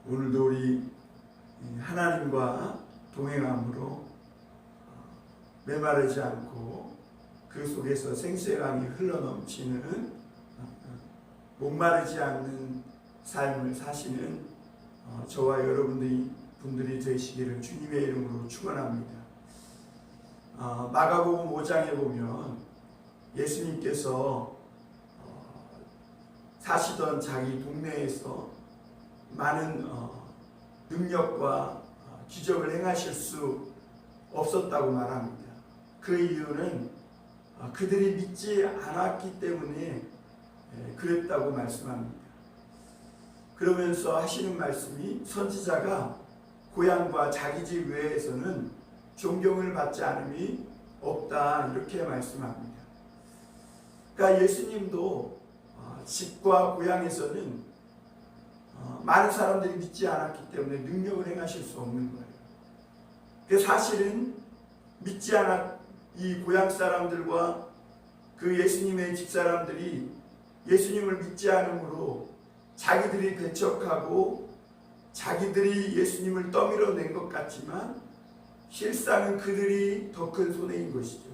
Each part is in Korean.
오늘도 우리 하나님과 동행함으로 메마르지 않고 그 속에서 생수의 강이 흘러넘치는 목마르지 않는 삶을 사시는 저와 여러분들이 되시기를 주님의 이름으로 축원합니다. 마가복음 5장에 보면 예수님께서 사시던 자기 동네에서 많은 능력과 기적을 행하실 수 없었다고 말합니다. 그 이유는 그들이 믿지 않았기 때문에 그랬다고 말씀합니다. 그러면서 하시는 말씀이 선지자가 고향과 자기 집 외에서는 존경을 받지 않음이 없다, 이렇게 말씀합니다. 그러니까 예수님도 집과 고향에서는 많은 사람들이 믿지 않았기 때문에 능력을 행하실 수 없는 거예요. 그래서 사실은 믿지 않았 이 고향 사람들과 그 예수님의 집 사람들이 예수님을 믿지 않으므로 자기들이 배척하고 자기들이 예수님을 떠밀어낸 것 같지만 실상은 그들이 더 큰 손해인 것이죠.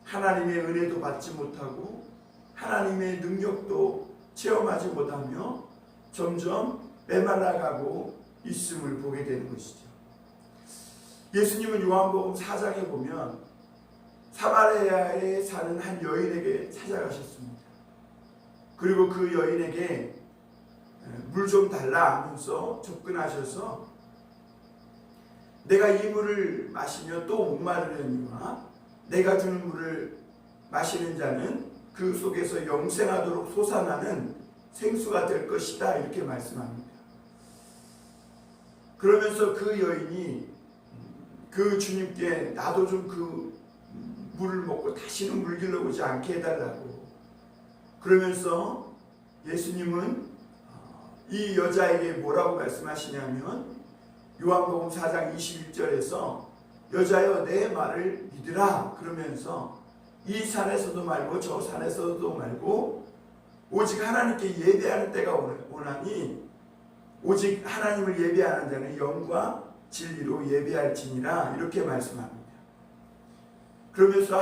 하나님의 은혜도 받지 못하고 하나님의 능력도 체험하지 못하며 점점 메말라가고 있음을 보게 되는 것이죠. 예수님은 요한복음 4장에 보면 사마리아에 사는 한 여인에게 찾아가셨습니다. 그리고 그 여인에게 물 좀 달라 하면서 접근하셔서 내가 이 물을 마시며 또 목마르려니와 내가 주는 물을 마시는 자는 그 속에서 영생하도록 솟아나는 생수가 될 것이다, 이렇게 말씀합니다. 그러면서 그 여인이 그 주님께 나도 좀 그 물을 먹고 다시는 물 길러오지 않게 해달라고, 그러면서 예수님은 이 여자에게 뭐라고 말씀하시냐면 요한복음 4장 21절에서 여자여 내 말을 믿으라, 그러면서 이 산에서도 말고 저 산에서도 말고 오직 하나님께 예배하는 때가 오나니 오직 하나님을 예배하는 자는 영과 진리로 예배할지니라, 이렇게 말씀합니다. 그러면서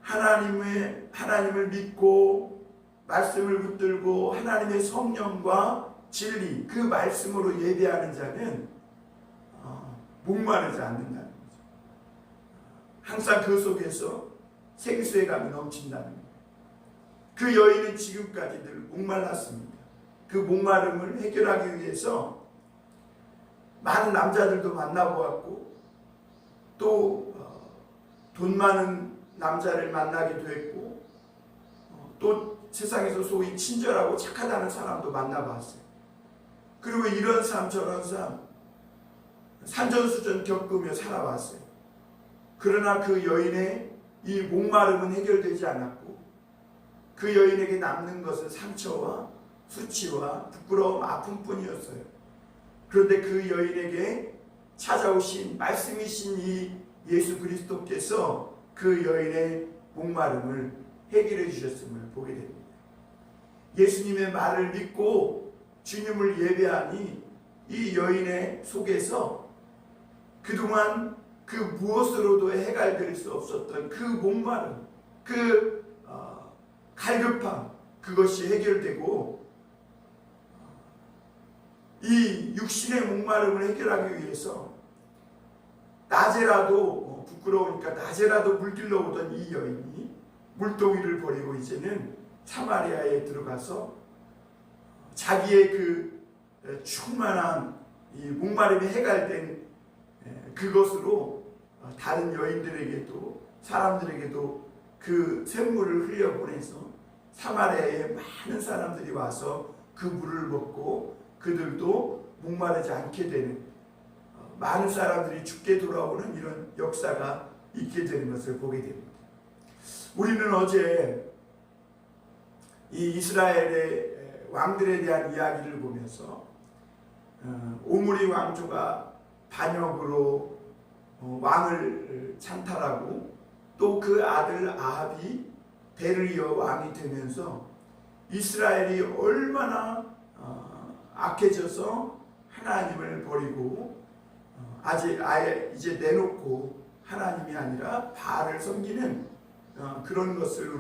하나님을 믿고 말씀을 붙들고 하나님의 성령과 진리, 그 말씀으로 예배하는 자는 목마르지 않는다는 거죠. 항상 그 속에서 생수의 강이 넘친다는 거예요. 그 여인은 지금까지 늘 목말랐습니다. 그 목마름을 해결하기 위해서 많은 남자들도 만나보았고 또 돈 많은 남자를 만나기도 했고 또 세상에서 소위 친절하고 착하다는 사람도 만나봤어요. 그리고 이런 삶 저런 삶 산전수전 겪으며 살아왔어요. 그러나 그 여인의 이 목마름은 해결되지 않았고 그 여인에게 남는 것은 상처와 수치와 부끄러움, 아픔뿐이었어요. 그런데 그 여인에게 찾아오신 말씀이신 이 예수 그리스도께서 그 여인의 목마름을 해결해 주셨음을 보게 됩니다. 예수님의 말을 믿고 주님을 예배하니 이 여인의 속에서 그동안 그 무엇으로도 해결될 수 없었던 그 목마름, 그 갈급함, 그것이 해결되고 이 육신의 목마름을 해결하기 위해서 낮에라도 부끄러우니까 낮에라도 물길러 오던 이 여인이 물동이를 버리고 이제는 사마리아에 들어가서 자기의 그 충만한 이 목마름이 해결된 그것으로 다른 여인들에게도 사람들에게도 그 샘물을 흘려보내서 사마리아에 많은 사람들이 와서 그 물을 먹고 그들도 목마르지 않게 되는, 많은 사람들이 죽게 돌아오는 이런 역사가 있게 되는 것을 보게 됩니다. 우리는 어제 이 이스라엘의 왕들에 대한 이야기를 보면서 오므리 왕조가 반역으로 왕을 찬탈하고 또 그 아들 아합이 대를 이어 왕이 되면서 이스라엘이 얼마나 악해져서 하나님을 버리고 아예 이제 내놓고 하나님이 아니라 바알을 섬기는 그런 것을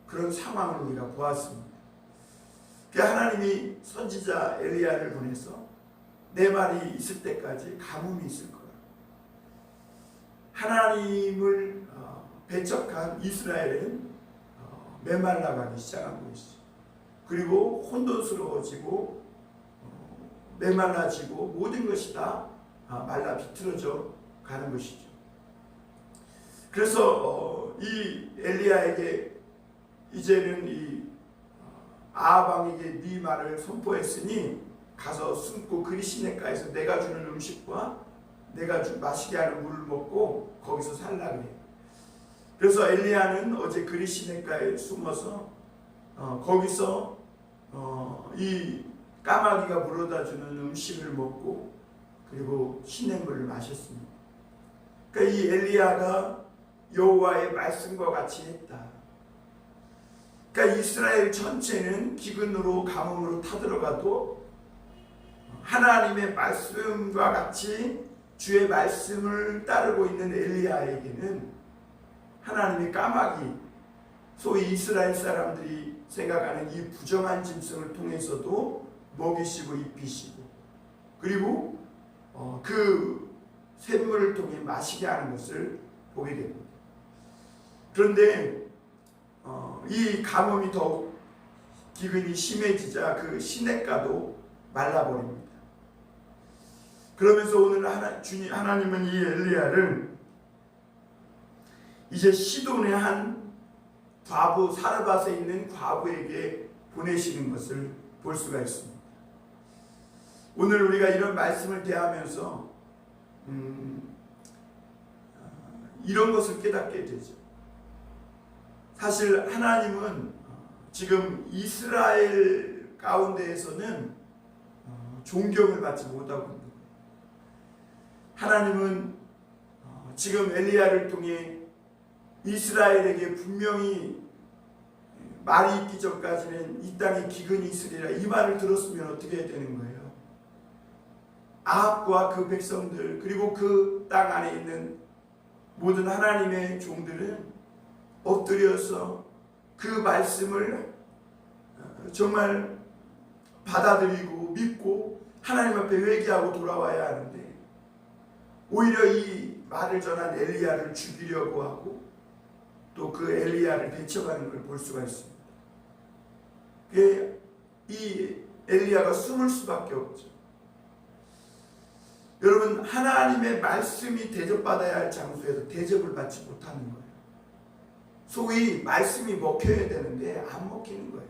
그런 상황을 우리가 보았습니다. 하나님이 선지자 엘리야를 보내서 내 말이 있을 때까지 가뭄이 있을 거야. 하나님을 배척한 이스라엘은 메말라가기 시작한 것이죠. 그리고 혼돈스러워지고 메말라지고 모든 것이 다 말라 비틀어져 가는 것이죠. 그래서 이 엘리야에게 이제는 이 아합 왕에게 네 말을 선포했으니 가서 숨고 그리 시냇가에서 내가 주는 음식과 내가 마시게 하는 물을 먹고 거기서 살라 그래. 그래서 엘리야는 어제 그리 시냇가에 숨어서 거기서 이 까마귀가 물어다 주는 음식을 먹고 그리고 시냇물을 마셨습니다. 그러니까 이 엘리야가 여호와의 말씀과 같이 했다. 그러니까 이스라엘 전체는 기근으로 가뭄으로 타들어가도 하나님의 말씀과 같이 주의 말씀을 따르고 있는 엘리야에게는 하나님의 까마귀, 소위 이스라엘 사람들이 생각하는 이 부정한 짐승을 통해서도 먹이시고 입히시고 그리고 그 샘물을 통해 마시게 하는 것을 보게 됩니다. 그런데 이 가뭄이 더욱 기근이 심해지자 그 시냇가도 말라버립니다. 그러면서 오늘 하나님은 이 엘리야를 이제 시돈의 한 과부, 사르밧에 있는 과부에게 보내시는 것을 볼 수가 있습니다. 오늘 우리가 이런 말씀을 대하면서 이런 것을 깨닫게 되죠. 사실 하나님은 지금 이스라엘 가운데에서는 존경을 받지 못하고 있는 거예요. 하나님은 지금 엘리야를 통해 이스라엘에게 분명히 말이 있기 전까지는 이 땅에 기근이 있으리라 이 말을 들었으면 어떻게 해야 되는 거예요? 아합과 그 백성들 그리고 그 땅 안에 있는 모든 하나님의 종들은 엎드려서 그 말씀을 정말 받아들이고 믿고 하나님 앞에 회개하고 돌아와야 하는데 오히려 이 말을 전한 엘리야를 죽이려고 하고 또 그 엘리야를 배척하는 걸 볼 수가 있습니다. 이 엘리야가 숨을 수밖에 없죠. 여러분 하나님의 말씀이 대접받아야 할 장소에서 대접을 받지 못하는 거예요. 소위 말씀이 먹혀야 되는데 안 먹히는 거예요.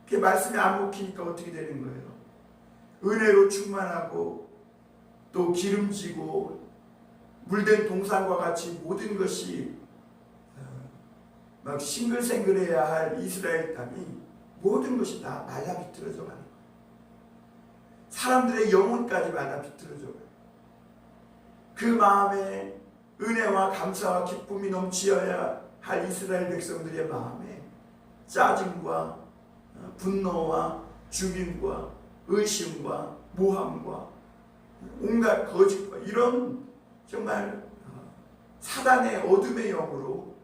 그 말씀이 안 먹히니까 어떻게 되는 거예요? 은혜로 충만하고 또 기름지고 물된 동산과 같이 모든 것이 막 싱글생글해야 할 이스라엘 땅이 모든 것이 다 말라 비틀어져 가는 거예요. 사람들의 영혼까지 말라 비틀어져 가요. 그 마음에 은혜와 감사와 기쁨이 넘치어야 할 이스라엘 백성들의 마음에 짜증과 분노와 죽임과 의심과 모함과 온갖 거짓과 이런 정말 사단의 어둠의 영으로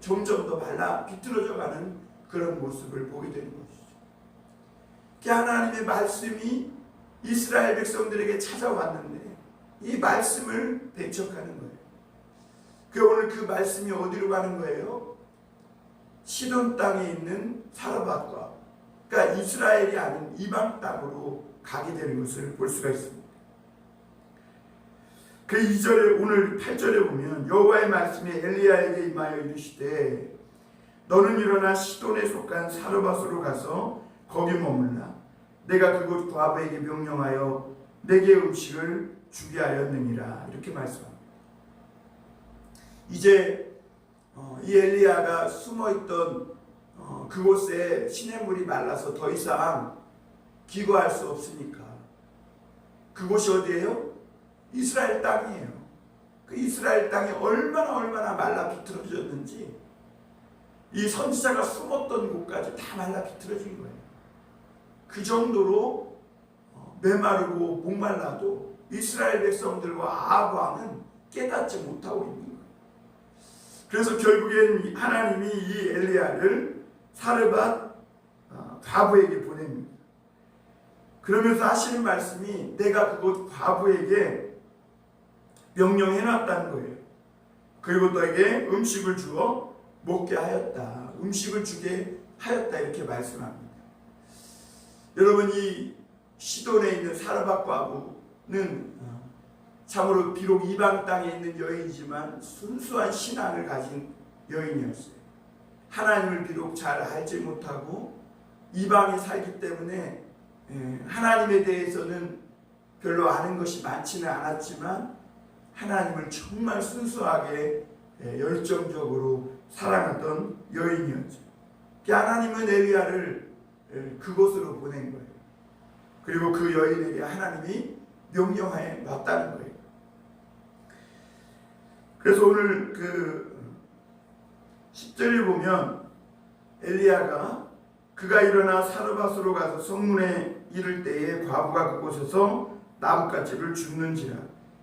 점점 더 말라 비틀어져 가는 그런 모습을 보게 되는 것이죠. 하나님의 말씀이 이스라엘 백성들에게 찾아왔는데 이 말씀을 배척하는 거예요. 오늘 그 말씀이 어디로 가는 거예요? 시돈 땅에 있는 사르밧과 그러니까 이스라엘이 아닌 이방 땅으로 가게 되는 것을 볼 수가 있습니다. 그 2절에 오늘 8절에 보면 여호와의 말씀이 엘리야에게 임하여 이르시되 너는 일어나 시돈에 속한 사르밧으로 가서 거기 머물라. 내가 그곳 과부에게 명령하여 내게 음식을 주게 하였느니라. 이렇게 말씀합니다. 이제 이 엘리야가 숨어있던 그곳에 시냇물이 말라서 더 이상 기거할 수 없으니까 그곳이 어디예요? 이스라엘 땅이에요. 그 이스라엘 땅이 얼마나 말라 비틀어졌는지 이 선지자가 숨었던 곳까지 다 말라 비틀어진 거예요. 그 정도로 메마르고 목말라도 이스라엘 백성들과 아합 왕은 깨닫지 못하고 있는 거예요. 그래서 결국엔 하나님이 이 엘리야를 사르밧 과부에게 보냅니다. 그러면서 하시는 말씀이 내가 그곳 과부에게 명령해놨다는 거예요. 그리고 너에게 음식을 주어 먹게 하였다. 음식을 주게 하였다. 이렇게 말씀합니다. 여러분, 이 시돈에 있는 사르밧 과부는 참으로 비록 이방 땅에 있는 여인이지만 순수한 신앙을 가진 여인이었어요. 하나님을 비록 잘 알지 못하고 이방에 살기 때문에 하나님에 대해서는 별로 아는 것이 많지는 않았지만 하나님을 정말 순수하게 열정적으로 사랑하던 여인이었죠. 하나님은 엘리야를 그곳으로 보낸 거예요. 그리고 그 여인에게 하나님이 명령하에 놨다는 거예요. 그래서 오늘 그 10절에 보면 엘리야가 그가 일어나 사르밧으로 가서 성문에 이를 때에 과부가 그곳에서 나뭇가지를 줍는지라.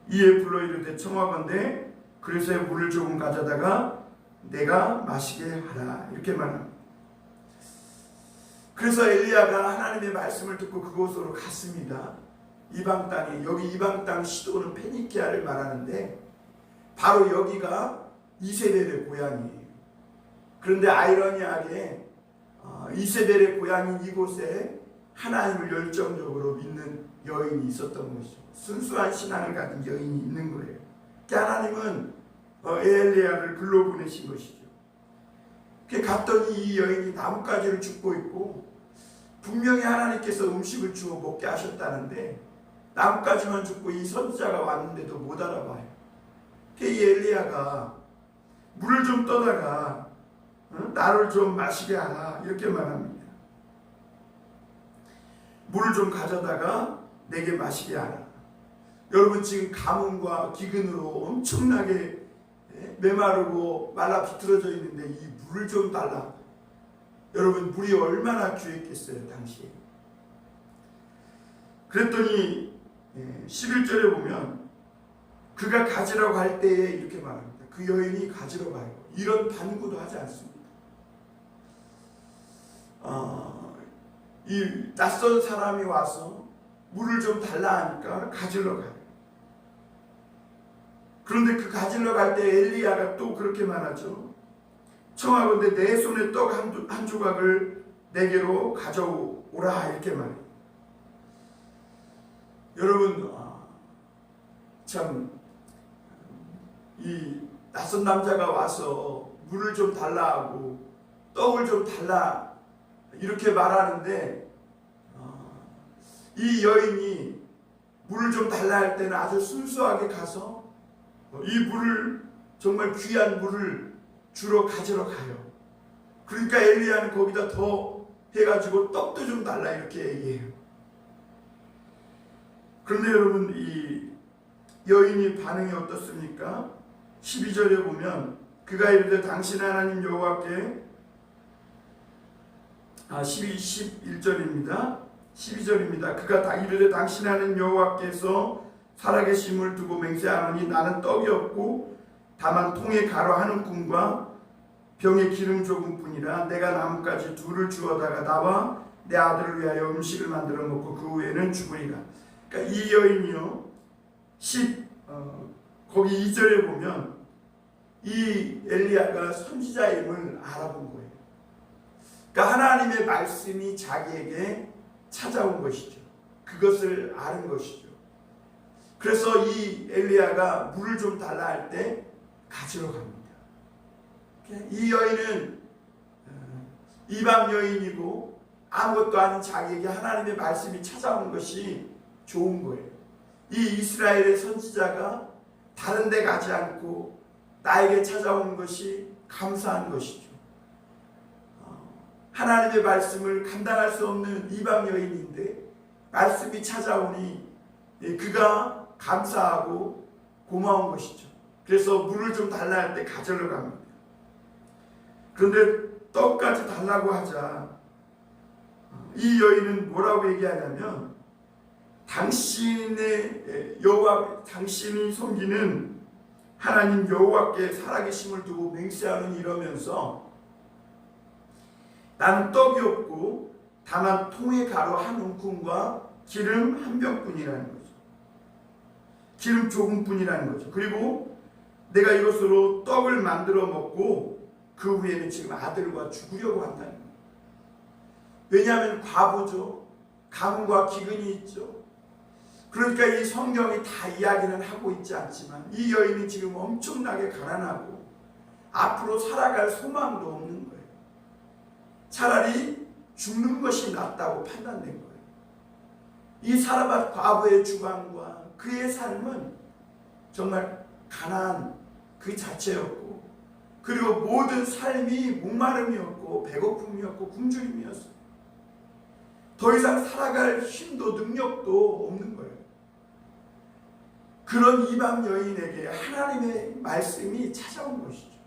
이에 불러 이르되 청하건대 그릇에 물을 조금 가져다가 내가 마시게 하라. 이렇게 말합니다. 그래서 엘리야가 하나님의 말씀을 듣고 그곳으로 갔습니다. 이방 땅에, 여기 이방 땅 시도는 페니키아를 말하는데 바로 여기가 이세벨의 고향이에요. 그런데 아이러니하게 이세벨의 고향인 이곳에 하나님을 열정적으로 믿는 여인이 있었던 것이죠. 순수한 신앙을 가진 여인이 있는 거예요. 하나님은 엘리야를 글로 보내신 것이죠. 갔더니 이 여인이 나뭇가지를 줍고 있고 분명히 하나님께서 음식을 주어 먹게 하셨다는데 나뭇가지만 줍고 이 선지자가 왔는데도 못 알아봐요. 이 엘리야가 물을 좀 떠다가 나를 좀 마시게 하라 이렇게 말합니다. 물을 좀 가져다가 내게 마시게 하라. 여러분, 지금 가뭄과 기근으로 엄청나게 메마르고 말라 비틀어져 있는데 이 물을 좀 달라. 여러분, 물이 얼마나 귀했겠어요 당시에. 그랬더니 11절에 보면 그가 가지라고 할 때에 이렇게 말합니다. 그 여인이 가지러 가요. 이런 반구도 하지 않습니다. 이 낯선 사람이 와서 물을 좀 달라 하니까 가지러 가요. 그런데 그 가지러 갈 때 엘리야가 또 그렇게 말하죠. 청하건대 내 손에 떡 한 조각을 내게로 가져오라 이렇게 말해요. 여러분, 참 이 낯선 남자가 와서 물을 좀 달라 하고 떡을 좀 달라 이렇게 말하는데 이 여인이 물을 좀 달라 할 때는 아주 순수하게 가서 이 물을, 정말 귀한 물을 주러 가지러 가요. 그러니까 엘리야는 거기다 더 해가지고 떡도 좀 달라 이렇게 얘기해요. 그런데 여러분, 이 여인이 반응이 어떻습니까? 12절에 보면 그가 이르되 당신 하나님 여호와께 11절입니다. 12절입니다. 그가 다 이르되 당신 하나님 여호와께서 살아계심을 두고 맹세하노니 나는 떡이 없고 다만 통에 가루 한 움큼과 병에 기름 조금뿐이라. 내가 나뭇가지 둘을 주어다가 나와 내 아들을 위하여 음식을 만들어 먹고 그 후에는 죽으리라. 그러니까 이 여인이요, 거기 2절에 보면 이 엘리야가 선지자임을 알아본 거예요. 그러니까 하나님의 말씀이 자기에게 찾아온 것이죠. 그것을 아는 것이죠. 그래서 이 엘리야가 물을 좀 달라 할 때 가지러 갑니다. 이 여인은 이방 여인이고 아무것도 아닌 자기에게 하나님의 말씀이 찾아온 것이 좋은 거예요. 이 이스라엘의 선지자가 다른 데 가지 않고 나에게 찾아온 것이 감사한 것이죠. 하나님의 말씀을 감당할 수 없는 이방 여인인데 말씀이 찾아오니 그가 감사하고 고마운 것이죠. 그래서 물을 좀 달라 할 때 가져러 갑니다. 그런데 떡까지 달라고 하자 이 여인은 뭐라고 얘기하냐면 당신의 여호와 당신이 섬기는 하나님 여호와께 살아계심을 두고 맹세하는 이러면서 나는 떡이 없고 다만 통에 가루 한 움큼과 기름 한 병뿐이라는 거죠. 기름 조금뿐이라는 거죠. 그리고 내가 이것으로 떡을 만들어 먹고 그 후에는 지금 아들과 죽으려고 한다는 거예요. 왜냐하면 과부죠. 가뭄과 기근이 있죠. 그러니까 이 성경이 다 이야기는 하고 있지 않지만 이 여인이 지금 엄청나게 가난하고 앞으로 살아갈 소망도 없는 거예요. 차라리 죽는 것이 낫다고 판단된 거예요. 이 사라밧 과부의 주관과 그의 삶은 정말 가난 그 자체였고, 그리고 모든 삶이 목마름이었고 배고픔이었고 굶주림이었어요. 더 이상 살아갈 힘도 능력도 없는 거예요. 그런 이방 여인에게 하나님의 말씀이 찾아온 것이죠.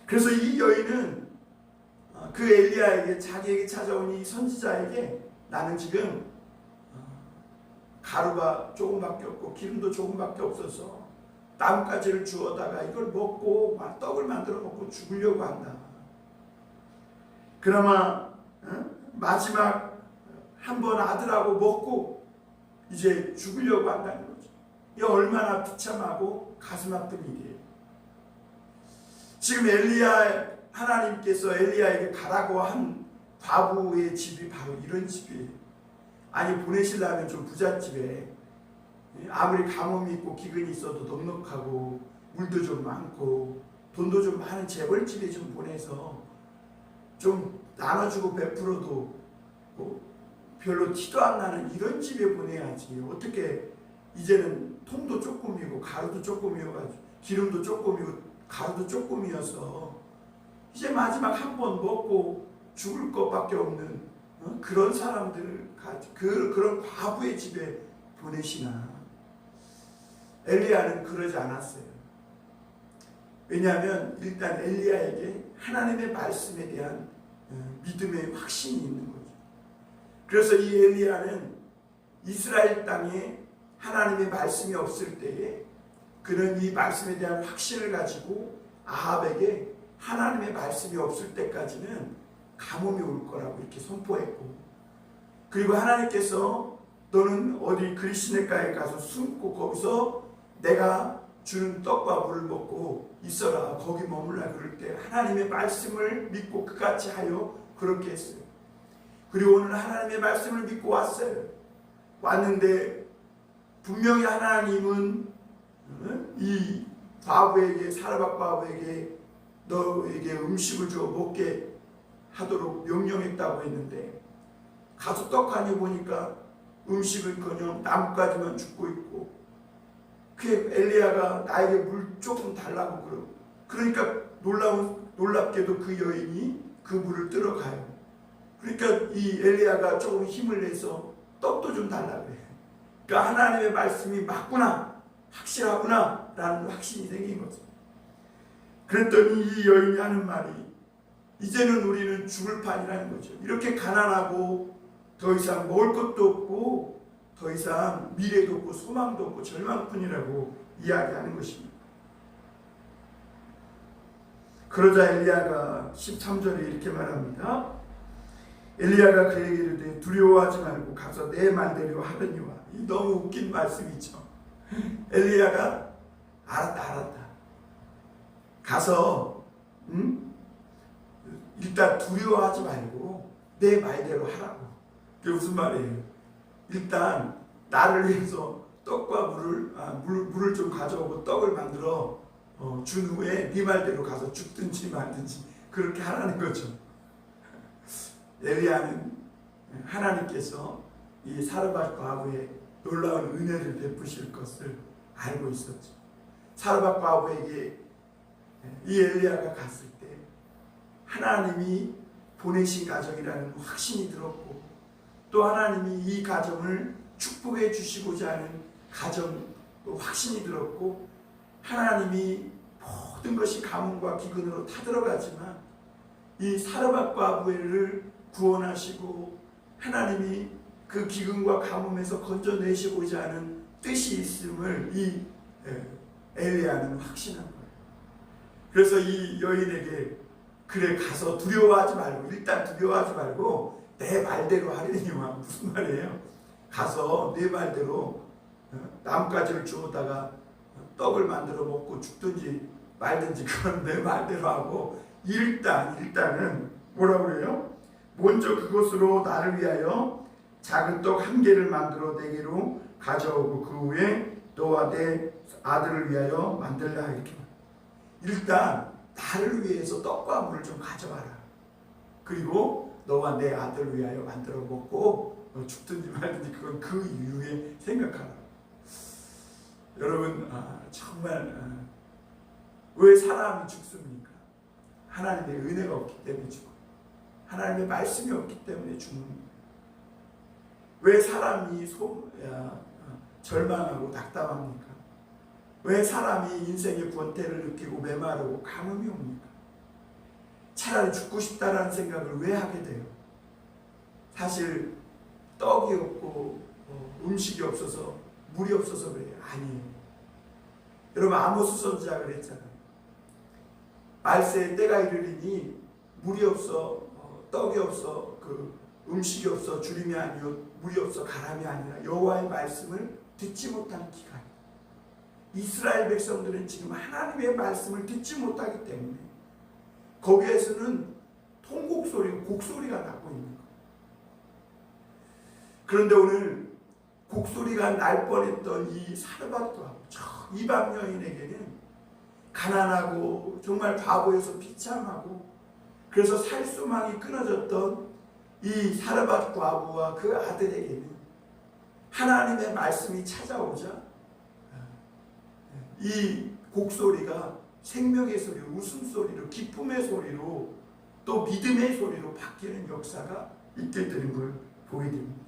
그래서 이 여인은 그 엘리야에게, 자기에게 찾아온 이 선지자에게 나는 지금 가루가 조금밖에 없고 기름도 조금밖에 없어서 나뭇가지를 주워다가 이걸 먹고 떡을 만들어 먹고 죽으려고 한다. 그나마 마지막 한 번 아들하고 먹고 이제 죽으려고 한다는 거죠. 이 얼마나 비참하고 가슴 아픈 일이에요. 지금 하나님께서 엘리야에게 가라고 한 과부의 집이 바로 이런 집이에요. 아니, 보내시려면 좀 부잣집에 아무리 가뭄이 있고 기근이 있어도 넉넉하고 물도 좀 많고 돈도 좀 많은 재벌집에 좀 보내서 좀 나눠주고 베풀어도 별로 티도 안 나는 이런 집에 보내야지. 어떻게 이제는 통도 조금이고 가루도 조금이어가지고 기름도 조금이고 가루도 조금이어서 이제 마지막 한 번 먹고 죽을 것밖에 없는 그런 사람들을 그런 과부의 집에 보내시나. 엘리야는 그러지 않았어요. 왜냐하면 일단 엘리야에게 하나님의 말씀에 대한 믿음의 확신이 있는 거죠. 그래서 이 엘리야는 이스라엘 땅에 하나님의 말씀이 없을 때에 그는 이 말씀에 대한 확신을 가지고 아합에게 하나님의 말씀이 없을 때까지는 가뭄이 올 거라고 이렇게 선포했고, 그리고 하나님께서 너는 어디 그리시네가에 가서 숨고 거기서 내가 주는 떡과 물을 먹고 있어라, 거기 머물라 그럴 때 하나님의 말씀을 믿고 그같이 하여 그렇게 했어요. 그리고 오늘 하나님의 말씀을 믿고 왔어요. 왔는데 분명히 하나님은 이 과부에게, 사라밧 과부에게 너에게 음식을 주어 먹게 하도록 명령했다고 했는데 가서 떡하니 보니까 음식을커녕 나뭇가지만 줍고 있고, 그 엘리야가 나에게 물 조금 달라고 그러고, 그러니까 놀랍게도 그 여인이 그 물을 들어가요. 그러니까 이 엘리야가 조금 힘을 내서 떡도 좀 달라고 해요. 그러니까 하나님의 말씀이 맞구나, 확실하구나 라는 확신이 생긴 거죠. 그랬더니 이 여인이 하는 말이 이제는 우리는 죽을 판이라는 거죠. 이렇게 가난하고 더 이상 먹을 것도 없고 더 이상 미래도 없고 소망도 없고 절망뿐이라고 이야기하는 것입니다. 그러자 엘리야가 13절에 이렇게 말합니다. 엘리야가 그에게 이르되 두려워하지 말고 가서 내 말대로 하려니와. 이 너무 웃긴 말씀이죠. 엘리야가 알았다. 가서 일단 두려워하지 말고 내 말대로 하라고. 그게 무슨 말이에요? 일단 나를 위해서 떡과 물을 좀 가져오고 떡을 만들어 준 후에 네 말대로 가서 죽든지 말든지 그렇게 하라는 거죠. 엘리야는 하나님께서 이 사르밧 과부의 놀라운 은혜를 베푸실 것을 알고 있었죠. 사르밧 과부에게 이 엘리야가 갔을 때 하나님이 보내신 가정이라는 확신이 들었고, 또 하나님이 이 가정을 축복해 주시고자 하는 가정도 확신이 들었고, 하나님이 모든 것이 가뭄과 기근으로 타들어가지만 이 사르밧 과부를 구원하시고 하나님이 그 기근과 가뭄에서 건져내시고자 하는 뜻이 있음을 이 엘리야는 확신한 거예요. 그래서 이 여인에게 그래 가서 두려워하지 말고 일단 두려워하지 말고 내 말대로 하려니와 무슨 말이에요? 가서 내 말대로 나뭇가지를 주워다가 떡을 만들어 먹고 죽든지 말든지 그건 내 말대로 하고 일단은 뭐라고 그래요? 먼저 그것으로 나를 위하여 작은 떡 1개를 만들어 내게로 가져오고 그 후에 너와 내 아들을 위하여 만들라 이렇게. 일단 나를 위해서 떡과 물을 좀 가져와라. 그리고 너와 내 아들을 위하여 만들어 먹고 죽든지 말든지 그건 그 이후에 생각하라. 여러분 정말 왜 사람이 죽습니까? 하나님의 은혜가 없기 때문에 죽어요. 하나님의 말씀이 없기 때문에 죽는. 왜 사람이 절망하고 낙담합니까? 왜 사람이 인생의 권태를 느끼고 메마르고 가뭄이 옵니까? 차라리 죽고 싶다라는 생각을 왜 하게 돼요? 사실 떡이 없고 음식이 없어서 물이 없어서 그래요? 아니에요. 여러분 아모스 선지자가 그랬잖아요. 말세의 때가 이르리니 물이 없어 떡이 없어 그 음식이 없어 주림이 아니요 물이 없어 가람이 아니라 여호와의 말씀을 듣지 못한 기간. 이스라엘 백성들은 지금 하나님의 말씀을 듣지 못하기 때문에 거기에서는 통곡소리고 곡소리가 나고 있는 거예요. 그런데 오늘 곡소리가 날 뻔했던 이 사르밧과 저 이방 여인에게는 가난하고 정말 과거에서 비참하고 그래서 살 소망이 끊어졌던 이 사르밧 과부와 그 아들에게는 하나님의 말씀이 찾아오자 이 곡소리가 생명의 소리, 웃음소리로 기쁨의 소리로 또 믿음의 소리로 바뀌는 역사가 있게 되는 걸 보게 됩니다.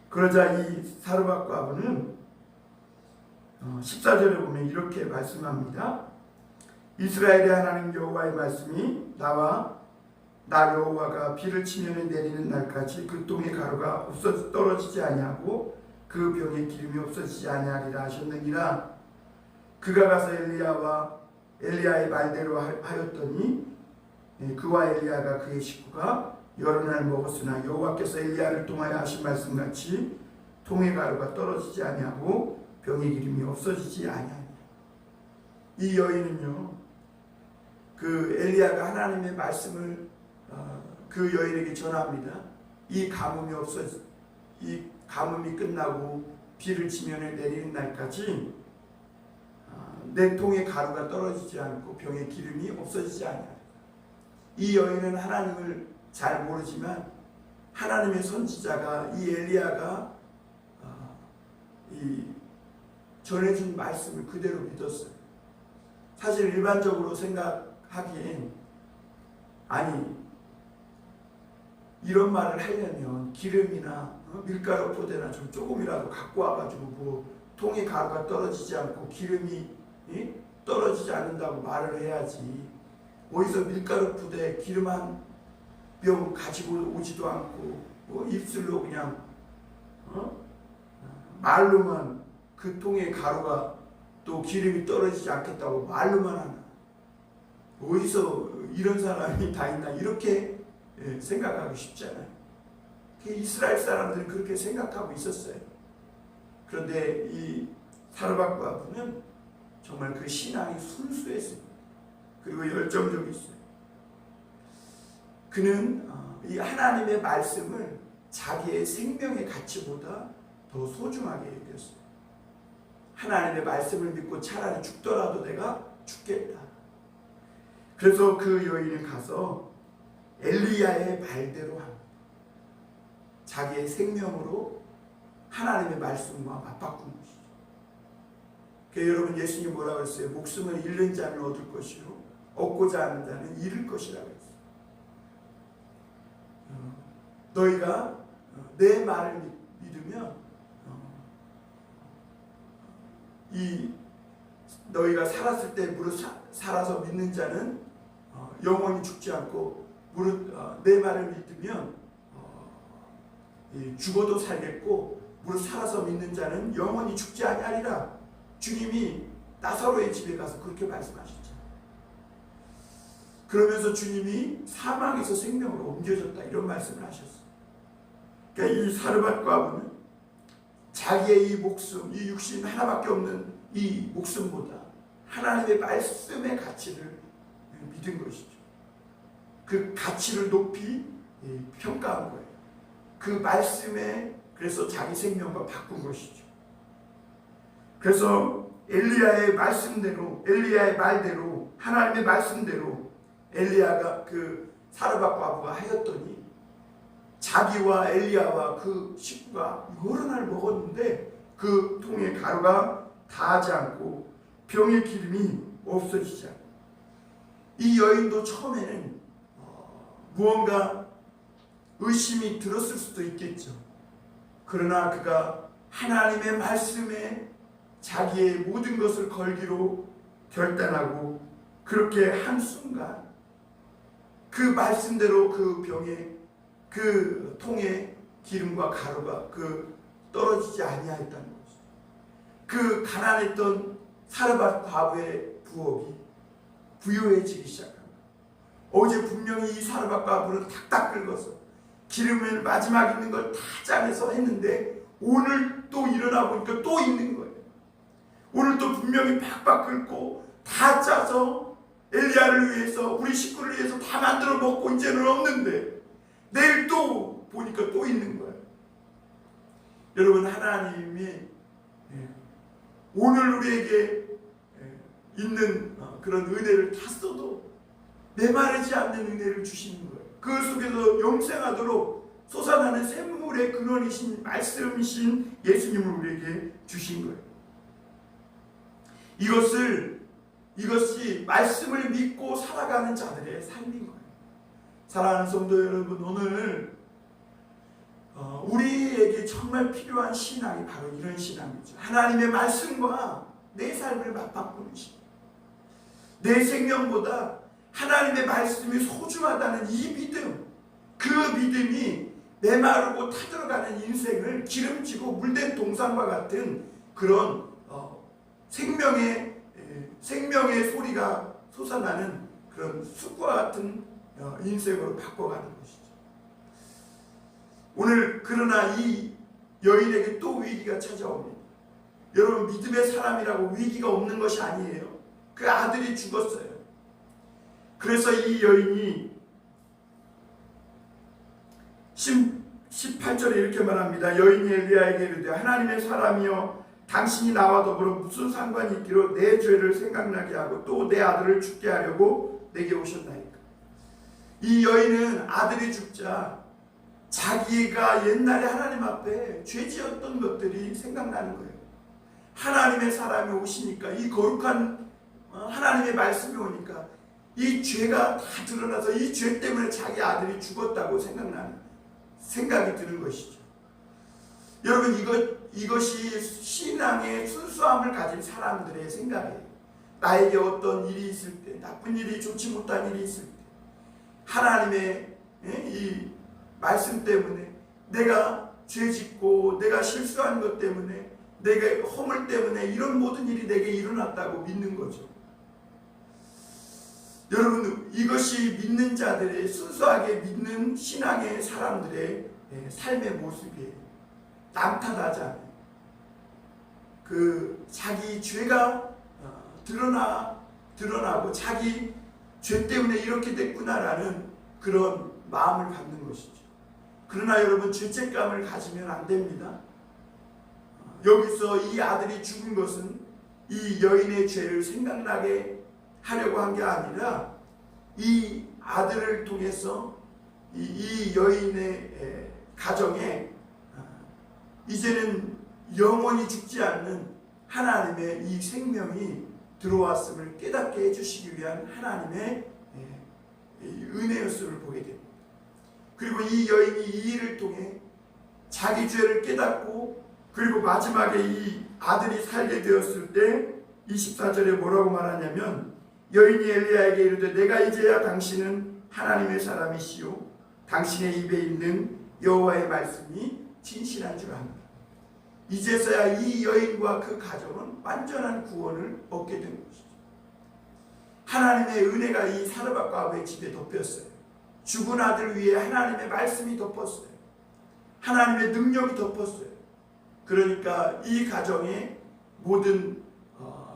그러자 이 사르밧 과부는 14절에 보면 이렇게 말씀합니다. 이스라엘의 하나님 여호와의 말씀이 나 여호와가 비를 치면에 내리는 날까지 그 동의 가루가 없어 떨어지지 아니하고 그 병의 기름이 없어지지 아니하리라 하셨느니라. 그가 가서 엘리야의 말대로 하였더니 그와 엘리야가 그의 식구가 여러 날 먹었으나 여호와께서 엘리야를 통하여 하신 말씀같이 동의 가루가 떨어지지 아니하고 병의 기름이 없어지지 아니하니라. 이 여인은요, 그 엘리야가 하나님의 말씀을 그 여인에게 전합니다. 이 가뭄이 끝나고 비를 지면에 내리는 날까지 내 통에 가루가 떨어지지 않고 병의 기름이 없어지지 않아요. 이 여인은 하나님을 잘 모르지만 하나님의 선지자가 이 엘리야가 이 전해준 말씀을 그대로 믿었어요. 사실 일반적으로 생각하기엔 아니 이런 말을 하려면 기름이나 밀가루 포대나 좀 조금이라도 갖고 와가지고 뭐 통에 가루가 떨어지지 않고 기름이 떨어지지 않는다고 말을 해야지. 어디서 밀가루 포대 기름 한 병 가지고 오지도 않고 입술로 그냥 말로만 그 통에 가루가 또 기름이 떨어지지 않겠다고 말로만 하나. 어디서 이런 사람이 다 있나 이렇게 생각하기 쉽잖아요. 이스라엘 사람들은 그렇게 생각하고 있었어요. 그런데 이 사르밧 과부는 정말 그 신앙이 순수했습니다. 그리고 열정적이었어요. 그는 이 하나님의 말씀을 자기의 생명의 가치보다 더 소중하게 여겼어요. 하나님의 말씀을 믿고 차라리 죽더라도 내가 죽겠다. 그래서 그 여인은 가서 엘리야의 말대로 합니다. 자기의 생명으로 하나님의 말씀과 맞바꾼 것이죠. 그래서 여러분 예수님이 뭐라고 했어요? 목숨을 잃는 자는 얻을 것이요 얻고자 하는 자는 잃을 것이라고 했어요. 너희가 내 말을 믿으면 너희가 살았을 때 무릇 살아서 믿는 자는 영원히 죽지 않고 내 말을 믿으면 죽어도 살겠고 무릇 살아서 믿는 자는 영원히 죽지 아니하리라. 주님이 나사로의 집에 가서 그렇게 말씀하셨죠. 그러면서 주님이 사망에서 생명으로 옮겨졌다 이런 말씀을 하셨어요. 그러니까 이 사르밧 과부는 자기의 이 목숨, 이 육신 하나밖에 없는 이 목숨보다 하나님의 말씀의 가치를 믿은 것이죠. 그 가치를 높이 평가한 거예요. 그 말씀에 그래서 자기 생명과 바꾼 것이죠. 그래서 엘리야의 말씀대로, 엘리야의 말대로, 하나님의 말씀대로 엘리야가 그 사르밧 과부가 하였더니 자기와 엘리야와 그 식구가 여러 날 먹었는데 그 통에 가루가 닿지 않고 병의 기름이 없어지지 않고, 이 여인도 처음에는 무언가 의심이 들었을 수도 있겠죠. 그러나 그가 하나님의 말씀에 자기의 모든 것을 걸기로 결단하고 그렇게 한순간 그 말씀대로 그 병에 그 통에 기름과 가루가 떨어지지 아니하였다는 것이죠. 그 가난했던 사르밧 과부의 부엌이 부유해지기 시작합니다. 어제 분명히 이 사르밧 과부를 탁탁 긁어서 기름을 마지막 있는 걸 다 짜내서 했는데 오늘 또 일어나 보니까 또 있는 거예요. 오늘 또 분명히 팍팍 긁고 다 짜서 엘리야를 위해서 우리 식구를 위해서 다 만들어 먹고 이제는 없는데 내일 또 보니까 또 있는 거예요. 여러분, 하나님이 오늘 우리에게 있는 그런 은혜를 다 써도 메마르지 않는 은혜를 주시는 거예요. 그 속에서 영생하도록 솟아나는 샘물의 근원이신 말씀이신 예수님을 우리에게 주신 거예요. 이것이 말씀을 믿고 살아가는 자들의 삶인 거예요. 사랑하는 성도 여러분, 오늘 우리에게 정말 필요한 신앙이 바로 이런 신앙이죠. 하나님의 말씀과 내 삶을 맞바꾸는 신앙. 내 생명보다 하나님의 말씀이 소중하다는 이 믿음, 그 믿음이 메마르고 타들어가는 인생을 기름지고 물된 동산과 같은 그런 생명의 소리가 솟아나는 그런 숲과 같은 인생으로 바꿔가는 것이죠. 오늘 그러나 이 여인에게 또 위기가 찾아옵니다. 여러분, 믿음의 사람이라고 위기가 없는 것이 아니에요. 그 아들이 죽었어요. 그래서 이 여인이 18절에 이렇게 말합니다. 여인이 엘리야에게 이르되 하나님의 사람이여 당신이 나와 더불어 무슨 상관이 있기로 내 죄를 생각나게 하고 또 내 아들을 죽게 하려고 내게 오셨나이까. 이 여인은 아들이 죽자 자기가 옛날에 하나님 앞에 죄지었던 것들이 생각나는 거예요. 하나님의 사람이 오시니까, 이 거룩한 하나님의 말씀이 오니까 이 죄가 다 드러나서 이 죄 때문에 자기 아들이 죽었다고 생각이 드는 것이죠. 여러분, 이것이 신앙의 순수함을 가진 사람들의 생각이에요. 나에게 어떤 일이 있을 때, 나쁜 일이, 좋지 못한 일이 있을 때 하나님의 이 말씀 때문에, 내가 죄짓고 내가 실수한 것 때문에, 내가 허물 때문에 이런 모든 일이 내게 일어났다고 믿는 거죠. 여러분, 이것이 믿는 자들의, 순수하게 믿는 신앙의 사람들의 삶의 모습이에요. 남 탓하지 않아요. 자기 죄가 드러나고 자기 죄 때문에 이렇게 됐구나라는 그런 마음을 갖는 것이죠. 그러나 여러분, 죄책감을 가지면 안 됩니다. 여기서 이 아들이 죽은 것은 이 여인의 죄를 생각나게 하려고 한 게 아니라 이 아들을 통해서 이 여인의 가정에 이제는 영원히 죽지 않는 하나님의 이 생명이 들어왔음을 깨닫게 해주시기 위한 하나님의 은혜였음을 보게 됩니다. 그리고 이 여인이 이 일을 통해 자기 죄를 깨닫고, 그리고 마지막에 이 아들이 살게 되었을 때 24절에 뭐라고 말하냐면, 여인이 엘리야에게 이르되 내가 이제야 당신은 하나님의 사람이시요 당신의 입에 있는 여호와의 말씀이 진실한 줄 압니다. 이제서야 이 여인과 그 가정은 완전한 구원을 얻게 된 것이죠. 하나님의 은혜가 이 사르밧과 아브의 집에 덮였어요. 죽은 아들 위에 하나님의 말씀이 덮었어요. 하나님의 능력이 덮었어요. 그러니까 이 가정의 모든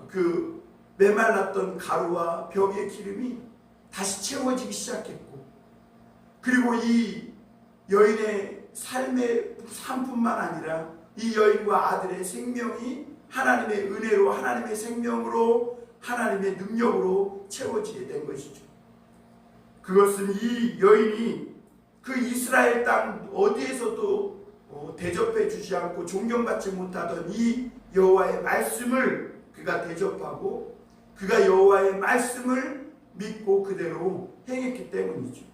그 메말랐던 가루와 벽의 기름이 다시 채워지기 시작했고, 그리고 이 여인의 삶의 삶뿐만 아니라 이 여인과 아들의 생명이 하나님의 은혜로, 하나님의 생명으로, 하나님의 능력으로 채워지게 된 것이죠. 그것은 이 여인이 그 이스라엘 땅 어디에서도 대접해 주지 않고 존경받지 못하던 이 여호와의 말씀을 그가 대접하고, 그가 여호와의 말씀을 믿고 그대로 행했기 때문이죠.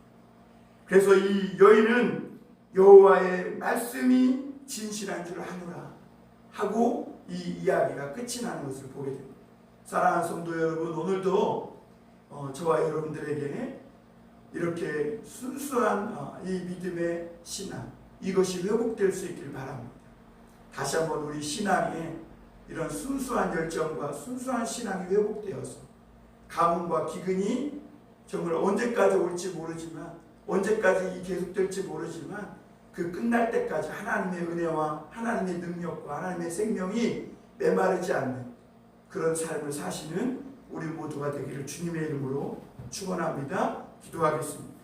그래서 이 여인은 여호와의 말씀이 진실한 줄 아노라 하고 이 이야기가 끝이 나는 것을 보게 됩니다. 사랑하는 성도 여러분, 오늘도 저와 여러분들에게 이렇게 순수한 이 믿음의 신앙, 이것이 회복될 수 있기를 바랍니다. 다시 한번 우리 신앙에 이런 순수한 열정과 순수한 신앙이 회복되어서 가뭄과 기근이 정말 언제까지 올지 모르지만, 언제까지 계속될지 모르지만 그 끝날 때까지 하나님의 은혜와 하나님의 능력과 하나님의 생명이 메마르지 않는 그런 삶을 사시는 우리 모두가 되기를 주님의 이름으로 축원합니다. 기도하겠습니다.